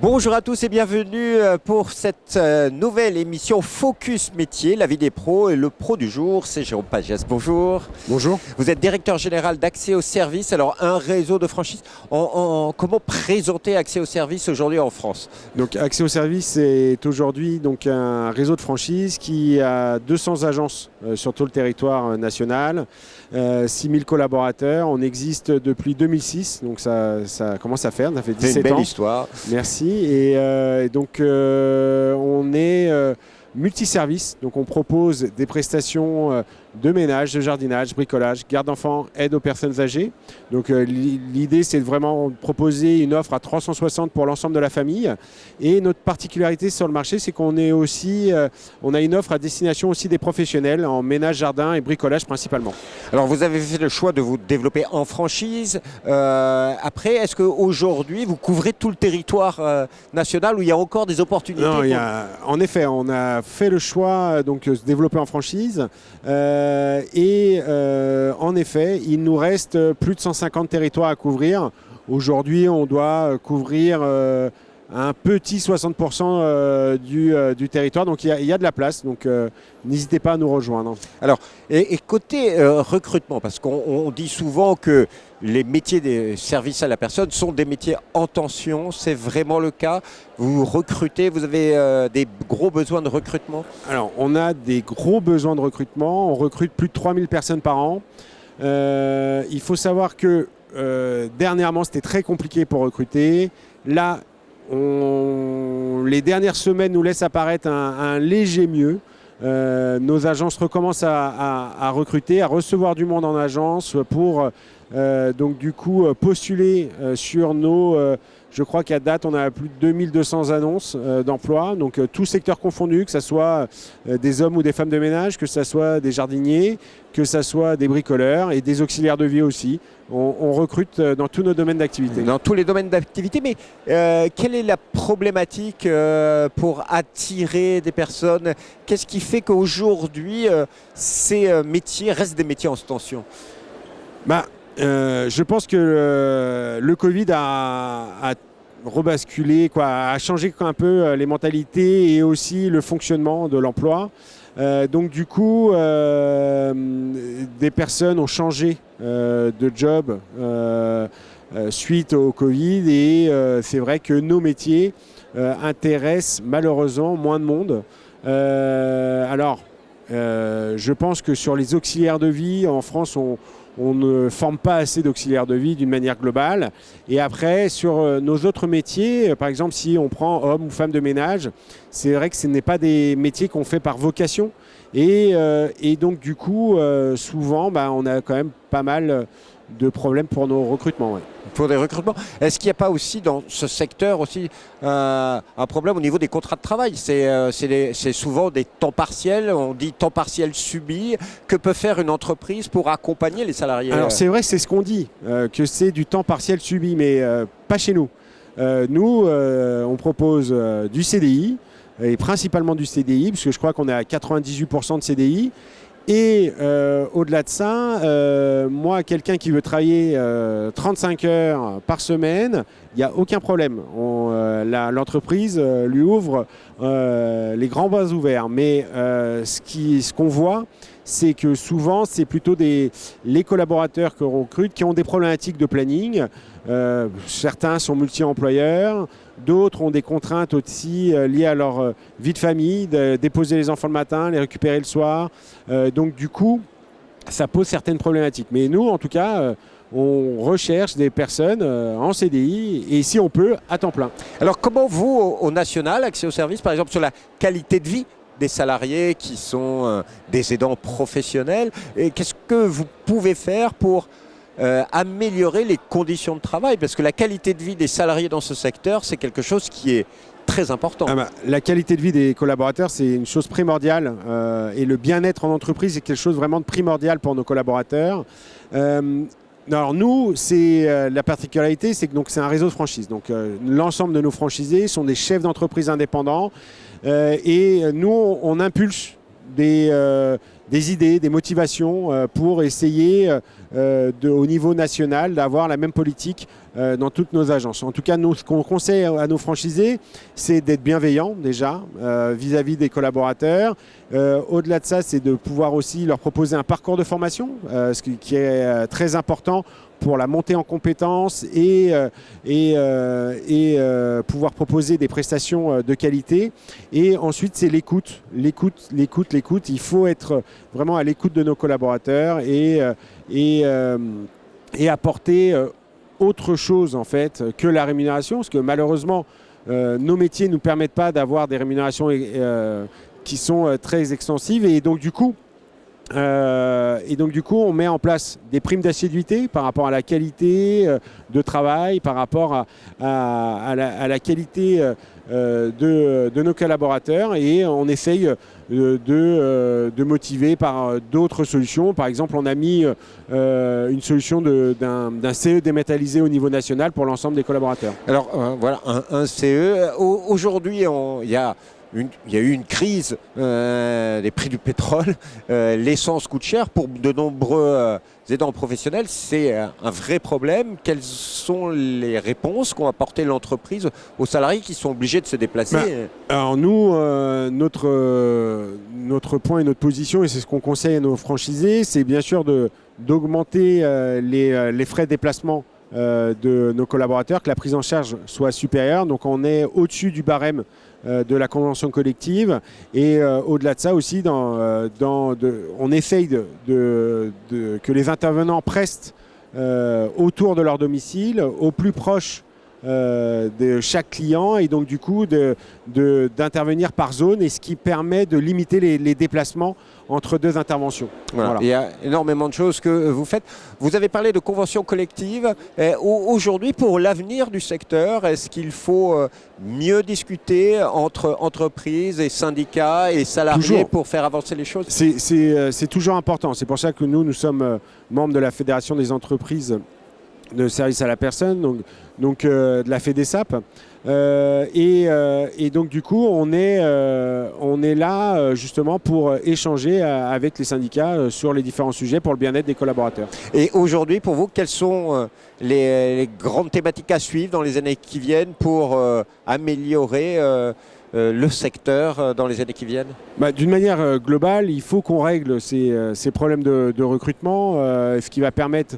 Bonjour à tous et bienvenue pour cette nouvelle émission Focus Métier, la vie des pros. Et le pro du jour, c'est Jérôme Pagès. Bonjour. Bonjour. Vous êtes directeur général d'Accès aux services. Alors, un réseau de franchise. Comment présenter Accès aux services aujourd'hui en France? Donc, Accès aux services est aujourd'hui donc un réseau de franchise qui a 200 agences sur tout le territoire national, 6000 collaborateurs. On existe depuis 2006, donc ça commence à faire, ça fait 17 ans. C'est une belle histoire. Merci. Et donc, on est multiservice. Donc, on propose des prestations de ménage, de jardinage, bricolage, garde d'enfants, aide aux personnes âgées. Donc, l'idée, c'est de vraiment proposer une offre à 360 pour l'ensemble de la famille. Et notre particularité sur le marché, c'est qu'on est aussi, on a une offre à destination aussi des professionnels en ménage, jardin et bricolage principalement. Alors, vous avez fait le choix de vous développer en franchise. Après, est-ce qu'aujourd'hui, vous couvrez tout le territoire national où il y a encore des opportunités? Non, en effet, on a fait le choix donc, de se développer en franchise. En effet, il nous reste plus de 150 territoires à couvrir. Aujourd'hui, on doit couvrir un petit 60% du territoire. Donc, il y a de la place. Donc, n'hésitez pas à nous rejoindre. Alors, et côté recrutement, parce qu'on dit souvent que les métiers des services à la personne sont des métiers en tension. C'est vraiment le cas? Vous recrutez, vous avez des gros besoins de recrutement? Alors, on a des gros besoins de recrutement. On recrute plus de 3000 personnes par an. Il faut savoir que dernièrement, c'était très compliqué pour recruter. Là, les dernières semaines nous laissent apparaître un léger mieux. Nos agences recommencent à recruter, à recevoir du monde en agence pour donc du coup postuler sur nos... je crois qu'à date, on a plus de 2200 annonces d'emploi, donc tous secteurs confondus, que ce soit des hommes ou des femmes de ménage, que ce soit des jardiniers, que ce soit des bricoleurs et des auxiliaires de vie aussi. On recrute dans tous nos domaines d'activité. Dans tous les domaines d'activité, mais quelle est la problématique pour attirer des personnes? Qu'est-ce qui fait qu'aujourd'hui, ces métiers restent des métiers en tension? Je pense que le Covid a rebasculé, a changé un peu les mentalités et aussi le fonctionnement de l'emploi. Donc du coup, des personnes ont changé de job suite au Covid et c'est vrai que nos métiers intéressent malheureusement moins de monde. Je pense que sur les auxiliaires de vie, en France, on ne forme pas assez d'auxiliaires de vie d'une manière globale. Et après, sur nos autres métiers, par exemple, si on prend homme ou femme de ménage, c'est vrai que ce n'est pas des métiers qu'on fait par vocation. Et donc, du coup, souvent, on a quand même pas mal de problèmes pour nos recrutements. Ouais. Pour des recrutements. Est-ce qu'il n'y a pas aussi dans ce secteur aussi un problème au niveau des contrats de travail? C'est souvent des temps partiels, on dit temps partiel subi. Que peut faire une entreprise pour accompagner les salariés? Alors c'est vrai, c'est ce qu'on dit, que c'est du temps partiel subi, mais pas chez nous. Nous, on propose du CDI, et principalement du CDI, parce que je crois qu'on est à 98% de CDI. Et au-delà de ça, moi, quelqu'un qui veut travailler 35 heures par semaine, il n'y a aucun problème. L'entreprise lui ouvre les grands bras ouverts. Mais ce qu'on voit, c'est que souvent, c'est plutôt les collaborateurs que l'on recrute qui ont des problématiques de planning. Certains sont multi-employeurs, d'autres ont des contraintes aussi liées à leur vie de famille, de déposer les enfants le matin, les récupérer le soir. Donc du coup, ça pose certaines problématiques. Mais nous, en tout cas, on recherche des personnes en CDI et si on peut, à temps plein. Alors comment vous, au national, Accès aux services, par exemple, sur la qualité de vie des salariés qui sont des aidants professionnels, et qu'est-ce que vous pouvez faire pour améliorer les conditions de travail? Parce que la qualité de vie des salariés dans ce secteur, c'est quelque chose qui est très important. La qualité de vie des collaborateurs, c'est une chose primordiale. Et le bien-être en entreprise, c'est quelque chose vraiment de primordial pour nos collaborateurs. Alors nous, la particularité, c'est que c'est un réseau de franchise. Donc l'ensemble de nos franchisés sont des chefs d'entreprise indépendants. Et nous, on impulse des des idées, des motivations pour essayer au niveau national d'avoir la même politique dans toutes nos agences. En tout cas, nous, ce qu'on conseille à nos franchisés, c'est d'être bienveillants déjà vis-à-vis des collaborateurs. Au-delà de ça, c'est de pouvoir aussi leur proposer un parcours de formation, ce qui est très important pour la montée en compétences et pouvoir proposer des prestations de qualité. Et ensuite, c'est l'écoute. Il faut être vraiment à l'écoute de nos collaborateurs et apporter autre chose en fait que la rémunération, parce que malheureusement, nos métiers ne nous permettent pas d'avoir des rémunérations qui sont très extensives. Et donc du coup, on met en place des primes d'assiduité par rapport à la qualité de travail, par rapport à la qualité de nos collaborateurs, et on essaye de motiver par d'autres solutions. Par exemple, on a mis une solution d'un CE dématérialisé au niveau national pour l'ensemble des collaborateurs. Alors voilà, un CE. Aujourd'hui, il y a eu une crise des prix du pétrole. L'essence coûte cher pour de nombreux aidants professionnels. C'est un vrai problème. Quelles sont les réponses qu'ont apportées l'entreprise aux salariés qui sont obligés de se déplacer? Alors nous, notre point et notre position, et c'est ce qu'on conseille à nos franchisés, c'est bien sûr d'augmenter les frais de déplacement de nos collaborateurs, que la prise en charge soit supérieure. Donc on est au-dessus du barème de la convention collective, et au-delà de ça aussi, on essaye que les intervenants prestent autour de leur domicile, au plus proche de chaque client, et donc du coup d'intervenir par zone, et ce qui permet de limiter les déplacements entre deux interventions. Voilà. Il y a énormément de choses que vous faites. Vous avez parlé de convention collective. Aujourd'hui, pour l'avenir du secteur, est-ce qu'il faut mieux discuter entre entreprises et syndicats et salariés toujours, pour faire avancer les choses? C'est toujours important. C'est pour ça que nous sommes membres de la Fédération des entreprises de services à la personne, donc de la FEDESAP. Et donc du coup, on est là justement pour échanger avec les syndicats sur les différents sujets pour le bien-être des collaborateurs. Et aujourd'hui, pour vous, quelles sont les grandes thématiques à suivre dans les années qui viennent pour améliorer le secteur dans les années qui viennent? D'une manière globale, il faut qu'on règle ces problèmes de recrutement, ce qui va permettre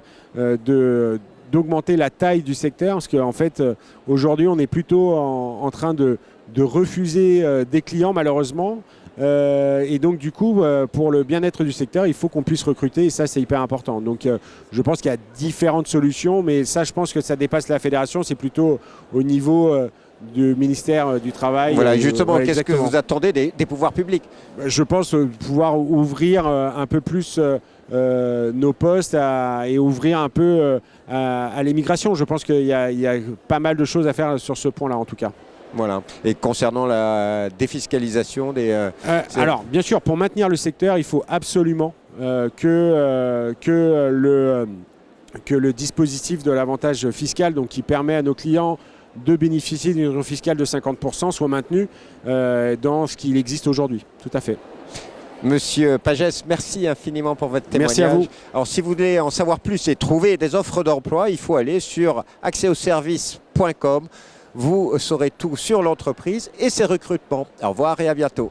d'augmenter la taille du secteur, parce qu'en fait, aujourd'hui, on est plutôt en train de refuser des clients, malheureusement. Et donc, du coup, pour le bien-être du secteur, il faut qu'on puisse recruter, et ça, c'est hyper important. Donc, je pense qu'il y a différentes solutions, mais ça, je pense que ça dépasse la fédération, c'est plutôt au niveau du ministère du Travail. Voilà, justement, qu'est-ce que vous attendez des pouvoirs publics? Je pense pouvoir ouvrir un peu plus nos postes et ouvrir un peu à l'immigration. Je pense qu'il y a pas mal de choses à faire sur ce point-là, en tout cas. Voilà. Et concernant la défiscalisation des... alors, bien sûr, pour maintenir le secteur, il faut absolument que le dispositif de l'avantage fiscal, donc qui permet à nos clients de bénéficier d'une réduction fiscale de 50%, soit maintenu dans ce qu'il existe aujourd'hui. Tout à fait. Monsieur Pagès, merci infiniment pour votre témoignage. Merci à vous. Alors, si vous voulez en savoir plus et trouver des offres d'emploi, il faut aller sur accèsauservice.com. Vous saurez tout sur l'entreprise et ses recrutements. Au revoir et à bientôt.